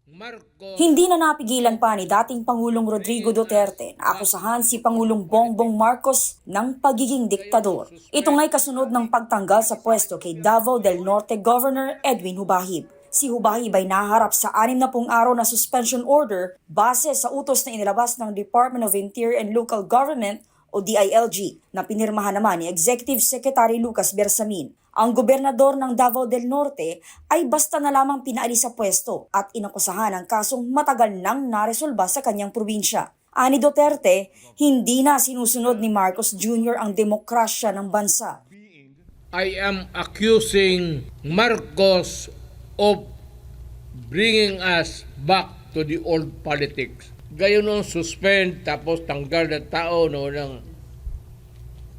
Hindi na napigilan pa ni dating Pangulong Rodrigo Duterte na akusahan si Pangulong Bongbong Marcos ng pagiging diktador. Ito nga'y kasunod ng pagtanggal sa pwesto kay Davao del Norte Governor Edwin Hubahib. Si Hubahib ay naharap sa 60 araw na suspension order base sa utos na inilabas ng Department of Interior and Local Government o DILG na pinirmahan naman ni Executive Secretary Lucas Bersamin. Ang gobernador ng Davao del Norte ay basta na lamang pinaalis sa pwesto at inakusahan ng kasong matagal nang naresolba sa kanyang probinsya. Ani Duterte, hindi na sinusunod ni Marcos Jr. ang demokrasya ng bansa. I am accusing Marcos of bringing us back to the old politics. Gayon nung suspend tapos tanggal na tao no ng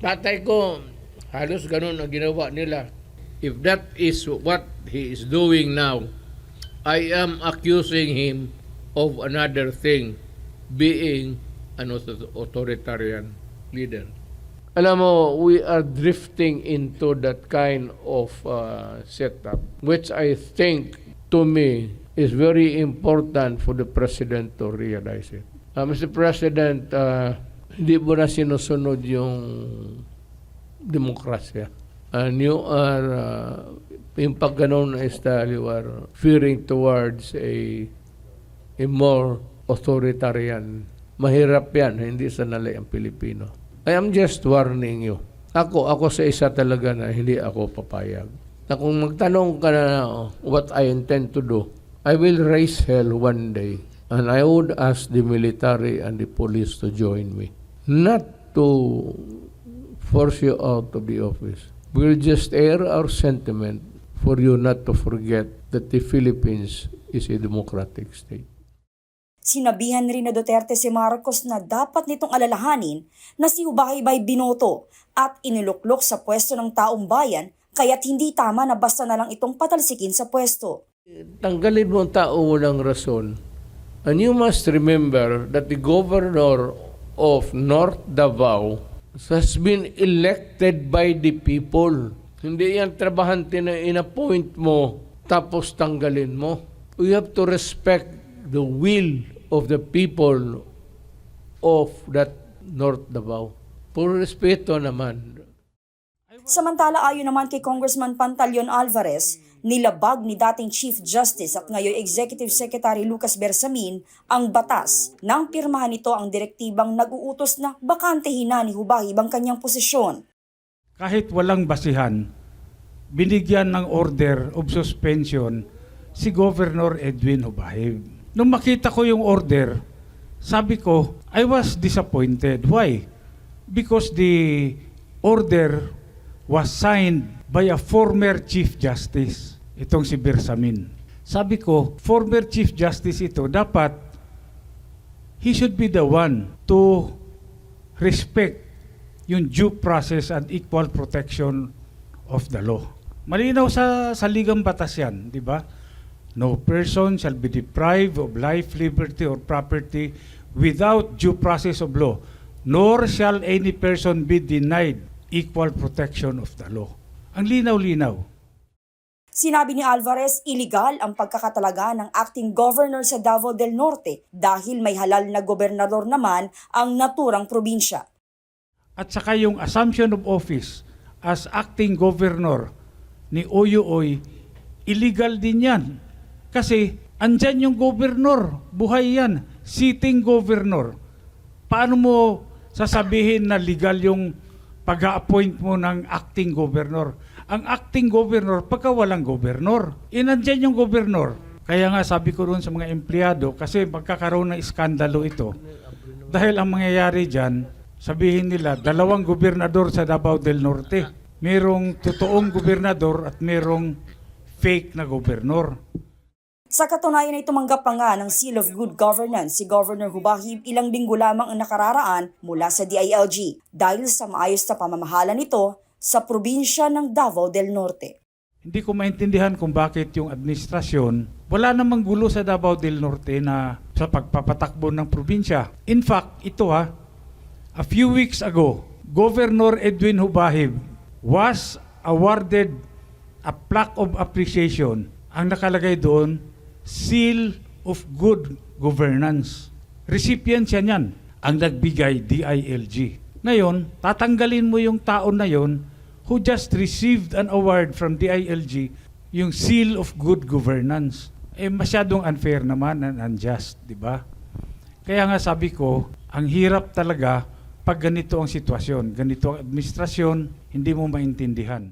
tatay ko, halos ganun ang ginawa nila. If that is what he is doing now, I am accusing him of another thing, being an authoritarian leader. Alam mo, we are drifting into that kind of setup, which I think, to me, is very important for the President to realize it. Mr. President, hindi mo na sinusunod yung demokrasya. And you are, yung pag ganun na style, you are veering towards a more authoritarian. Mahirap yan, hindi sanali ang Pilipino. I am just warning you. Ako sa isa talaga na hindi ako papayag. Na kung magtanong ka na what I intend to do, I will raise hell one day and I would ask the military and the police to join me. Not to force you out of the office. We'll just air our sentiment for you not to forget that the Philippines is a democratic state. Sinabihan rin na Duterte si Marcos na dapat nitong alalahanin na si Hubahib ay binoto at iniluklok sa pwesto ng taong bayan kaya't hindi tama na basta na lang itong patalsikin sa pwesto. Tanggalin mo ang tao walang rason. And you must remember that the governor of North Davao has been elected by the people. Hindi yan trabahante na in-appoint mo tapos tanggalin mo. We have to respect the will of the people of that North Davao. Puro respeto naman. Samantala ayon naman kay Congressman Pantaleon Alvarez, nilabag ni dating Chief Justice at ngayon Executive Secretary Lucas Bersamin ang batas nang pirmahan nito ang direktibang nag-uutos na bakantehin na ni Hubahib ang kanyang posisyon. Kahit walang basihan, binigyan ng order of suspension si Governor Edwin Hubahib. Nung makita ko yung order, sabi ko, I was disappointed. Why? Because the order was signed by a former Chief Justice, itong si Bersamin. Sabi ko, former Chief Justice ito, dapat he should be the one to respect yung due process and equal protection of the law. Malinaw sa ligang batas yan, di ba? No person shall be deprived of life, liberty, or property without due process of law, nor shall any person be denied equal protection of the law. Ang linaw-linaw. Sinabi ni Alvarez, iligal ang pagkakatalaga ng acting governor sa Davao del Norte dahil may halal na gobernador naman ang naturang probinsya. At saka yung assumption of office as acting governor ni Oyoy, illegal din yan. Kasi andyan yung governor, buhay yan, sitting governor. Paano mo sasabihin na legal yung pag-a-appoint mo ng acting governor? Ang acting governor, pagka walang governor, nandyan yung governor. Kaya nga sabi ko doon sa mga empleyado, kasi magkakaroon ng iskandalo ito. Dahil ang mangyayari dyan, sabihin nila, 2 gobernador sa Davao del Norte. Merong totoong gobernador at merong fake na gobernor. Sa katunayan ay tumanggap pa nga ng Seal of Good Governance si Governor Hubahib ilang linggo lamang ang nakararaan mula sa DILG dahil sa maayos na pamamahala nito sa probinsya ng Davao del Norte. Hindi ko maintindihan kung bakit yung administrasyon, wala namang gulo sa Davao del Norte na sa pagpapatakbo ng probinsya. In fact, ito a few weeks ago, Governor Edwin Hubahib was awarded a plaque of appreciation. Ang nakalagay doon, Seal of Good Governance. Recipient siya niyan, ang nagbigay DILG. Ngayon, tatanggalin mo yung tao na yon who just received an award from DILG, yung Seal of Good Governance. Masyadong unfair naman and unjust, di ba? Kaya nga sabi ko, ang hirap talaga pag ganito ang sitwasyon, ganito ang administrasyon, hindi mo maintindihan.